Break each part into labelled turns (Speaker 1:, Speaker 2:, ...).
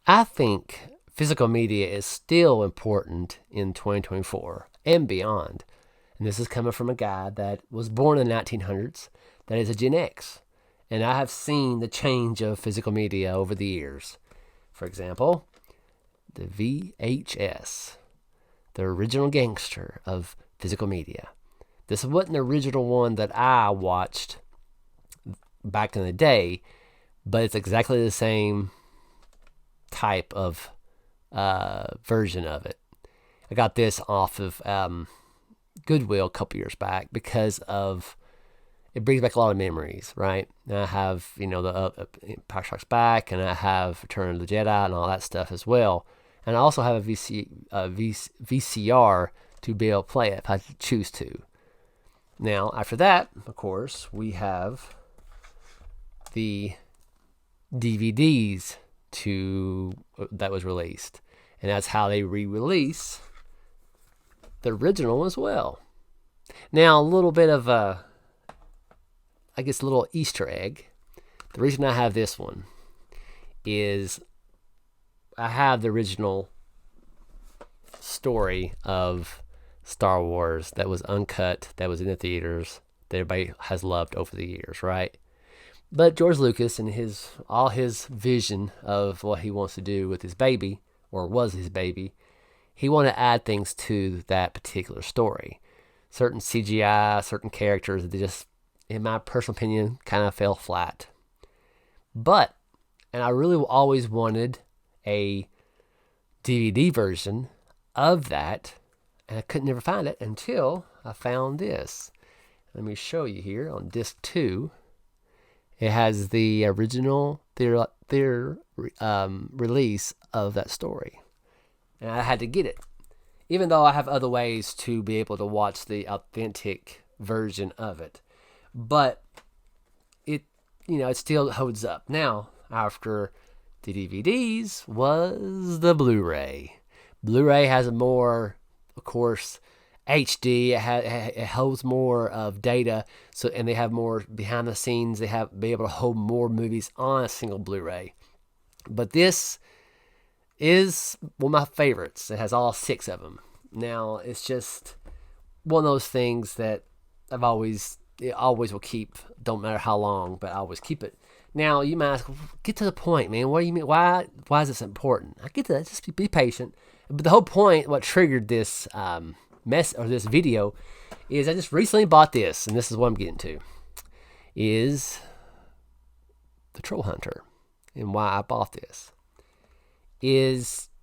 Speaker 1: I think physical media is still important in 2024 and beyond. And this is coming from a guy that was born in the 1900s, that is a Gen X. And I have seen the change of physical media over the years. For example, the VHS, the original gangster of physical media. This wasn't the original one that I watched back in the day, but it's exactly the same type of version of it. I got this off of Goodwill a couple years back because of it brings back a lot of memories, right? And I have the Empire Strikes Back, and I have Return of the Jedi, and all that stuff as well. And I also have a VCR to be able to play it if I choose to. Now, after that, of course, we have the DVDs that was released, and that's how they re-release the original as well. Now, a little bit of a little Easter egg. The reason I have this one is I have the original story of Star Wars that was uncut, that was in the theaters, that everybody has loved over the years, right? But George Lucas and all his vision of what he wants to do with his baby, or was his baby, he wanted to add things to that particular story. Certain CGI, certain characters, they just, in my personal opinion, kind of fell flat. And I really always wanted a DVD version of that, and I could never find it until I found this. Let me show you here on disc 2. It has the original theater release of that story, and I had to get it, even though I have other ways to be able to watch the authentic version of it. But it still holds up. Now, after the DVDs was the Blu-ray. Blu-ray has a more, of course, HD. It holds more of data, and they have more behind the scenes. They be able to hold more movies on a single Blu-ray. But this is one of my favorites. It has all 6 of them. Now, it's just one of those things that it always will keep. Don't matter how long, but I always keep it. Now, you might ask, get to the point, man. What do you mean? Why is this important? I get to that. Just be patient. But the whole point, what triggered this this video, is I just recently bought this, and this is what I'm getting to, is the Troll Hunter, and why I bought this.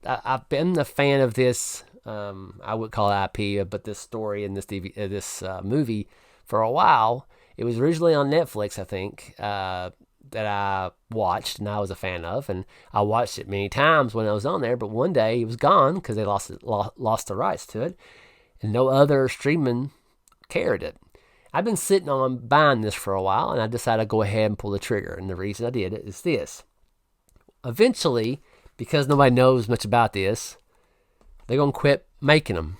Speaker 1: I've been a fan of this. I would call it IP, but this story and this movie for a while. It was originally on Netflix, I think, that I watched and I was a fan of, and I watched it many times when I was on there. But one day it was gone because they lost the rights to it, and no other streaming carried it. I've been sitting on buying this for a while, and I decided to go ahead and pull the trigger. And the reason I did it is this: eventually, because nobody knows much about this, they're gonna quit making them,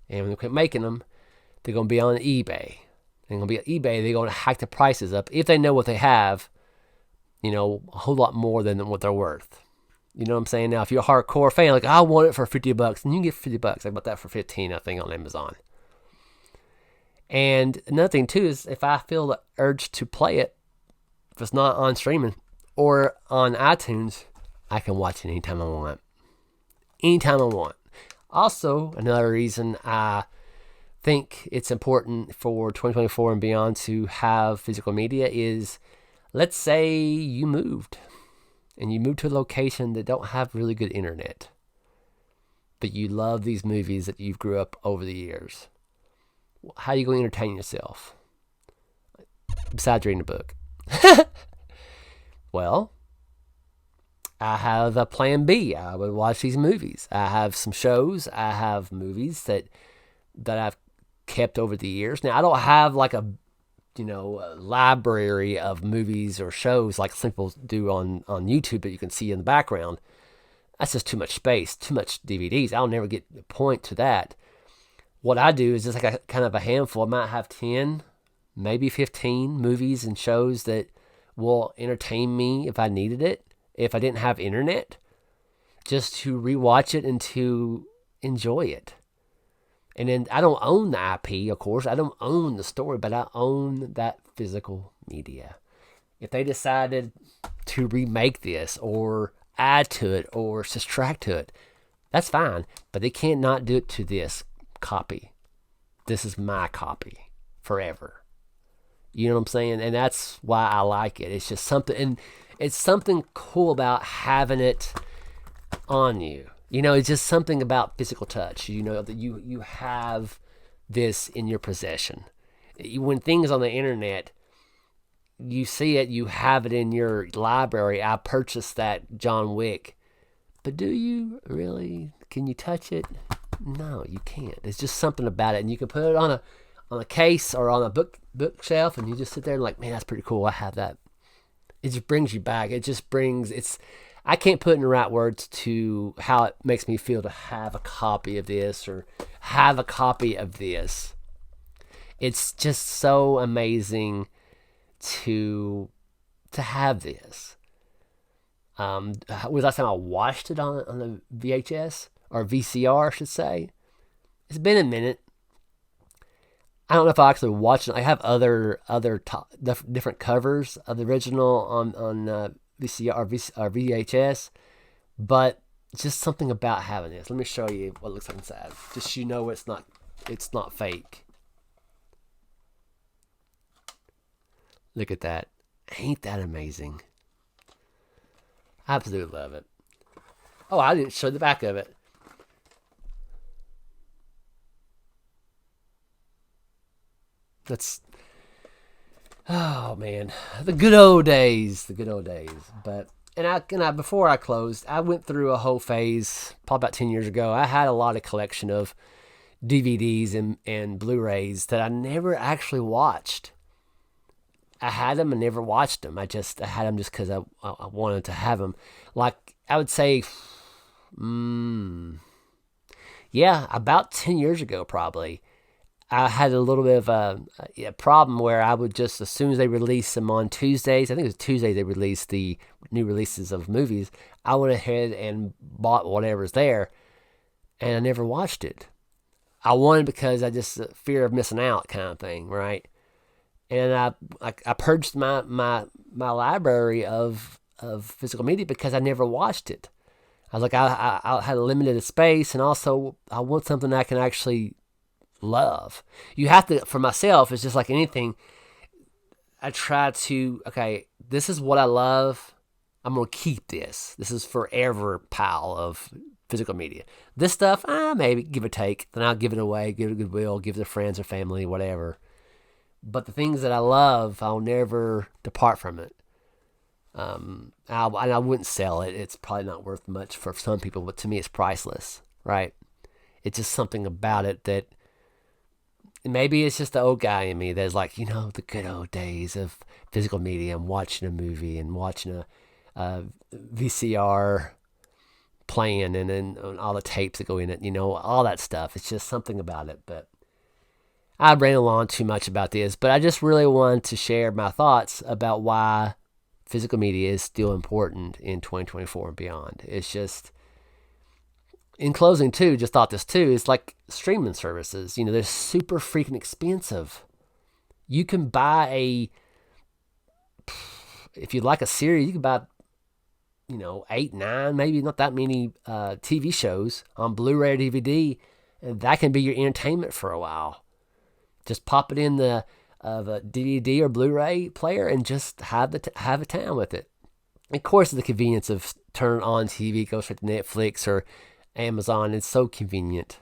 Speaker 1: and when they quit making them, they're gonna be on eBay. They're gonna be on eBay. They're gonna hike the prices up if they know what they have. A whole lot more than what they're worth. You know what I'm saying? Now, if you're a hardcore fan, like, I want it for $50, and you can get $50. I bought that for $15, I think, on Amazon. And another thing, too, is if I feel the urge to play it, if it's not on streaming or on iTunes, I can watch it anytime I want. Anytime I want. Also, another reason I think it's important for 2024 and beyond to have physical media is, let's say you moved and you moved to a location that don't have really good internet, but you love these movies that you've grew up over the years. How are you going to entertain yourself besides reading a book? Well, I have a plan B. I would watch these movies. I have some shows. I have movies that I've kept over the years. Now, I don't have like a library of movies or shows like some people do on YouTube that you can see in the background. That's just too much space, too much DVDs. I'll never get the point to that. What I do is just like a kind of a handful. I might have 10, maybe 15 movies and shows that will entertain me if I needed it. If I didn't have internet, just to rewatch it and to enjoy it. And then I don't own the IP, of course. I don't own the story, but I own that physical media. If they decided to remake this or add to it or subtract to it, that's fine. But they can't not do it to this copy. This is my copy forever. You know what I'm saying? And that's why I like it. It's just something, and it's something cool about having it on you. You know, it's just something about physical touch. You know, that you have this in your possession. When things on the internet, you see it, you have it in your library. I purchased that John Wick. But do you really? Can you touch it? No, you can't. It's just something about it. And you can put it on a case or on a bookshelf, and you just sit there and like, man, that's pretty cool. I have that. It just brings you back. I can't put in the right words to how it makes me feel to have a copy of this or have a copy of this. It's just so amazing to have this. Was the last time I watched it on the VHS or VCR, I should say? It's been a minute. I don't know if I actually watched it. I have other different covers of the original on VCR or VHS, but just something about having this. Let me show you what it looks like inside, just so you know it's not fake. Look at that. Ain't that amazing? I absolutely love it. Oh, I didn't show the back of it. Oh man, the good old days. But I before I closed, I went through a whole phase probably about 10 years ago. I had a lot of collection of DVDs and Blu-rays that I never actually watched. I had them and never watched them. I had them just because I wanted to have them. Like I would say, about 10 years ago probably. I had a little bit of a problem where I would just, as soon as they released them on Tuesdays, I think it was Tuesday they released the new releases of movies, I went ahead and bought whatever's there, and I never watched it. I wanted because I just fear of missing out kind of thing, right? And I purged my library of physical media because I never watched it. I was like, I had a limited space, and also I want something I can actually love. You have to, for myself, it's just like anything. I try to, okay, this is what I love. I'm going to keep this. This is forever pile of physical media. This stuff, maybe give or take. Then I'll give it away, give it goodwill, give it to friends or family, whatever. But the things that I love, I'll never depart from it. I wouldn't sell it. It's probably not worth much for some people, but to me, it's priceless, right? It's just something about it that maybe it's just the old guy in me that's like, the good old days of physical media and watching a movie and watching a VCR playing and then all the tapes that go in it, all that stuff. It's just something about it. But I ran along too much about this, but I just really wanted to share my thoughts about why physical media is still important in 2024 and beyond. It's just, in closing too, just thought this too, it's like streaming services. They're super freaking expensive. You can buy if you like a series, you can buy, 8, 9, maybe not that many TV shows on Blu-ray or DVD, and that can be your entertainment for a while. Just pop it in the DVD or Blu-ray player and just have a time with it. Of course, the convenience of turning on TV, go straight to Netflix or Amazon. It's so convenient.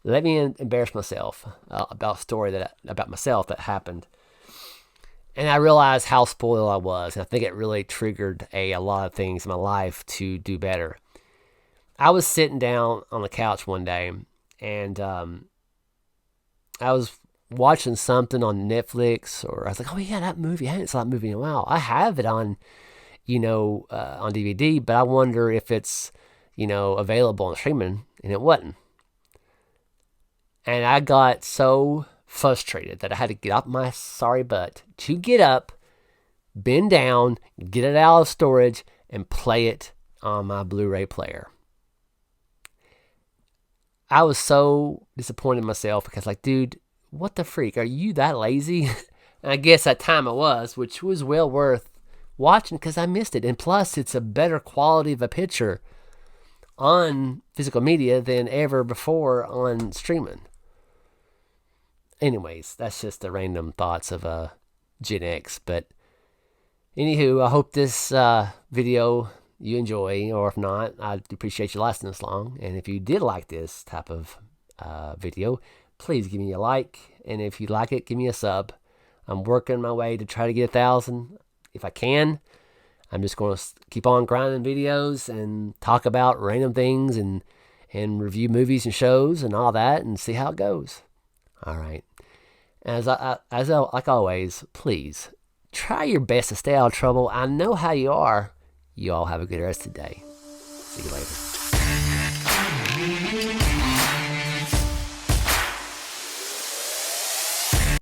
Speaker 1: Let me embarrass myself about a story about myself that happened. And I realized how spoiled I was. And I think it really triggered a lot of things in my life to do better. I was sitting down on the couch one day, and I was watching something on Netflix, or I was like, oh yeah, that movie. I haven't saw that movie in a while. I have it on, on DVD, but I wonder if it's, available on streaming, and it wasn't. And I got so frustrated that I had to get off my sorry butt to get up, bend down, get it out of storage, and play it on my Blu-ray player. I was so disappointed in myself because, like, dude, what the freak? Are you that lazy? And I guess at time I was, which was well worth watching because I missed it. And plus, it's a better quality of a picture on physical media than ever before on streaming. Anyways, that's just the random thoughts of Gen X. But anywho, I hope this video you enjoy, or if not, I'd appreciate you lasting this long. And if you did like this type of video, please give me a like. And if you like it, give me a sub. I'm working my way to try to get 1,000 if I can. I'm just going to keep on grinding videos and talk about random things and review movies and shows and all that and see how it goes. All right. Like always, please try your best to stay out of trouble. I know how you are. You all have a good rest of the day. See you later.